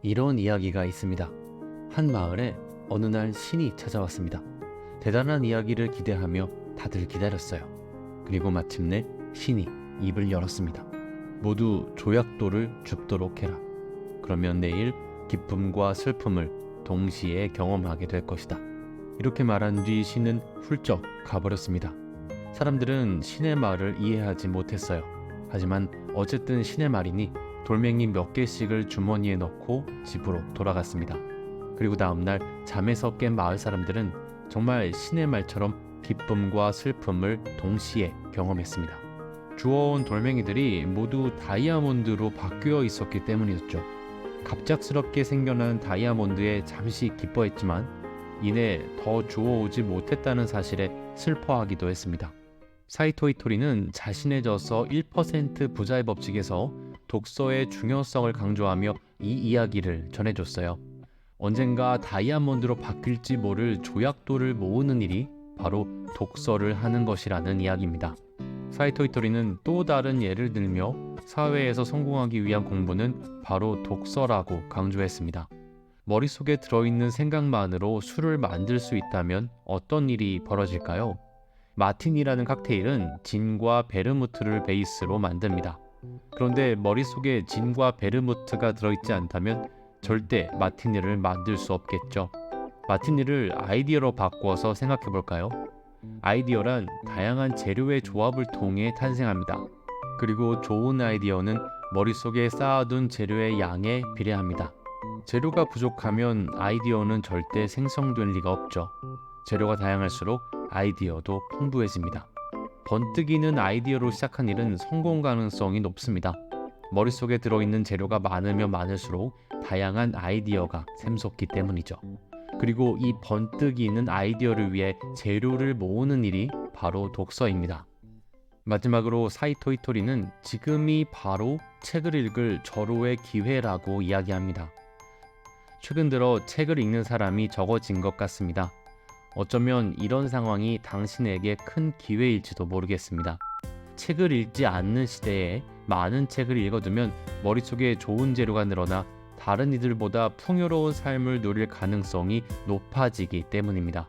이런 이야기가 있습니다. 한 마을에 어느 날 신이 찾아왔습니다. 대단한 이야기를 기대하며 다들 기다렸어요. 그리고 마침내 신이 입을 열었습니다. 모두 조약돌을 줍도록 해라. 그러면 내일 기쁨과 슬픔을 동시에 경험하게 될 것이다. 이렇게 말한 뒤 신은 훌쩍 가버렸습니다. 사람들은 신의 말을 이해하지 못했어요. 하지만 어쨌든 신의 말이니 돌멩이 몇 개씩을 주머니에 넣고 집으로 돌아갔습니다. 그리고 다음날 잠에서 깬 마을 사람들은 정말 신의 말처럼 기쁨과 슬픔을 동시에 경험했습니다. 주워온 돌멩이들이 모두 다이아몬드로 바뀌어 있었기 때문이었죠. 갑작스럽게 생겨난 다이아몬드에 잠시 기뻐했지만 이내 더 주워오지 못했다는 사실에 슬퍼하기도 했습니다. 사이토 이토리는 자신의 저서 1% 부자의 법칙에서 독서의 중요성을 강조하며 이 이야기를 전해줬어요. 언젠가 다이아몬드로 바뀔지 모를 조약돌을 모으는 일이 바로 독서를 하는 것이라는 이야기입니다. 사이토 이토리는 또 다른 예를 들며 사회에서 성공하기 위한 공부는 바로 독서라고 강조했습니다. 머릿속에 들어있는 생각만으로 술을 만들 수 있다면 어떤 일이 벌어질까요? 마티니라는 칵테일은 진과 베르무트를 베이스로 만듭니다. 그런데 머릿속에 진과 베르무트가 들어있지 않다면 절대 마티니를 만들 수 없겠죠. 마티니를 아이디어로 바꿔서 생각해 볼까요? 아이디어란 다양한 재료의 조합을 통해 탄생합니다. 그리고 좋은 아이디어는 머릿속에 쌓아둔 재료의 양에 비례합니다. 재료가 부족하면 아이디어는 절대 생성될 리가 없죠. 재료가 다양할수록 아이디어도 풍부해집니다. 번뜩이는 아이디어로 시작한 일은 성공 가능성이 높습니다. 머릿속에 들어있는 재료가 많으면 많을수록 다양한 아이디어가 샘솟기 때문이죠. 그리고 이 번뜩이는 아이디어를 위해 재료를 모으는 일이 바로 독서입니다. 마지막으로 사이토 이토리는 지금이 바로 책을 읽을 절호의 기회라고 이야기합니다. 최근 들어 책을 읽는 사람이 적어진 것 같습니다. 어쩌면 이런 상황이 당신에게 큰 기회일지도 모르겠습니다. 책을 읽지 않는 시대에 많은 책을 읽어두면 머릿속에 좋은 재료가 늘어나 다른 이들보다 풍요로운 삶을 누릴 가능성이 높아지기 때문입니다.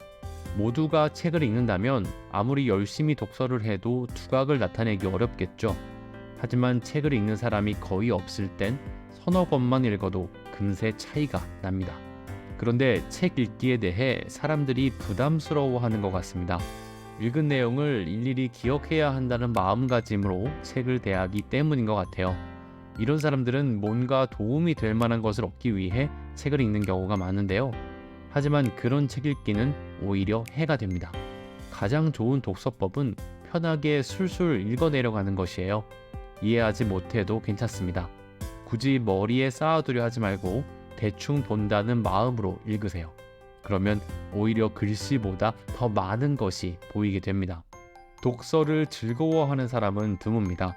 모두가 책을 읽는다면 아무리 열심히 독서를 해도 두각을 나타내기 어렵겠죠. 하지만 책을 읽는 사람이 거의 없을 땐 서너 권만 읽어도 금세 차이가 납니다. 그런데 책 읽기에 대해 사람들이 부담스러워하는 것 같습니다. 읽은 내용을 일일이 기억해야 한다는 마음가짐으로 책을 대하기 때문인 것 같아요. 이런 사람들은 뭔가 도움이 될 만한 것을 얻기 위해 책을 읽는 경우가 많은데요. 하지만 그런 책 읽기는 오히려 해가 됩니다. 가장 좋은 독서법은 편하게 술술 읽어내려가는 것이에요. 이해하지 못해도 괜찮습니다. 굳이 머리에 쌓아두려 하지 말고 대충 본다는 마음으로 읽으세요. 그러면 오히려 글씨보다 더 많은 것이 보이게 됩니다. 독서를 즐거워하는 사람은 드뭅니다.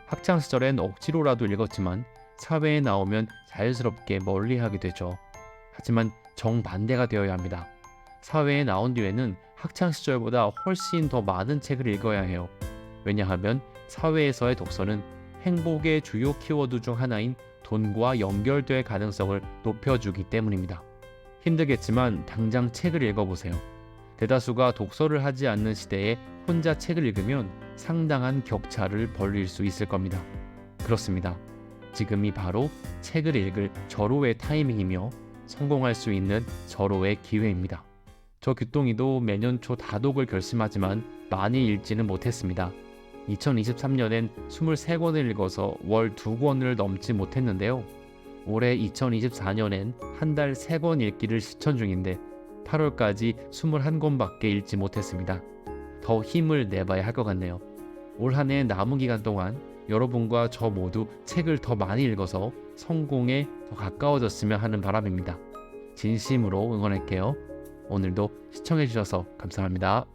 학창시절엔 억지로라도 읽었지만 사회에 나오면 자연스럽게 멀리하게 되죠. 하지만 정반대가 되어야 합니다. 사회에 나온 뒤에는 학창시절보다 훨씬 더 많은 책을 읽어야 해요. 왜냐하면 사회에서의 독서는 행복의 주요 키워드 중 하나인 돈과 연결될 가능성을 높여주기 때문입니다. 힘들겠지만 당장 책을 읽어보세요. 대다수가 독서를 하지 않는 시대에 혼자 책을 읽으면 상당한 격차를 벌릴 수 있을 겁니다. 그렇습니다. 지금이 바로 책을 읽을 절호의 타이밍이며 성공할 수 있는 절호의 기회입니다. 저 규동이도 매년 초 다독을 결심하지만 많이 읽지는 못했습니다. 2023년엔 23권을 읽어서 월 2권을 넘지 못했는데요. 올해 2024년엔 한 달 3권 읽기를 실천 중인데 8월까지 21권밖에 읽지 못했습니다. 더 힘을 내봐야 할 것 같네요. 올 한 해 남은 기간 동안 여러분과 저 모두 책을 더 많이 읽어서 성공에 더 가까워졌으면 하는 바람입니다. 진심으로 응원할게요. 오늘도 시청해주셔서 감사합니다.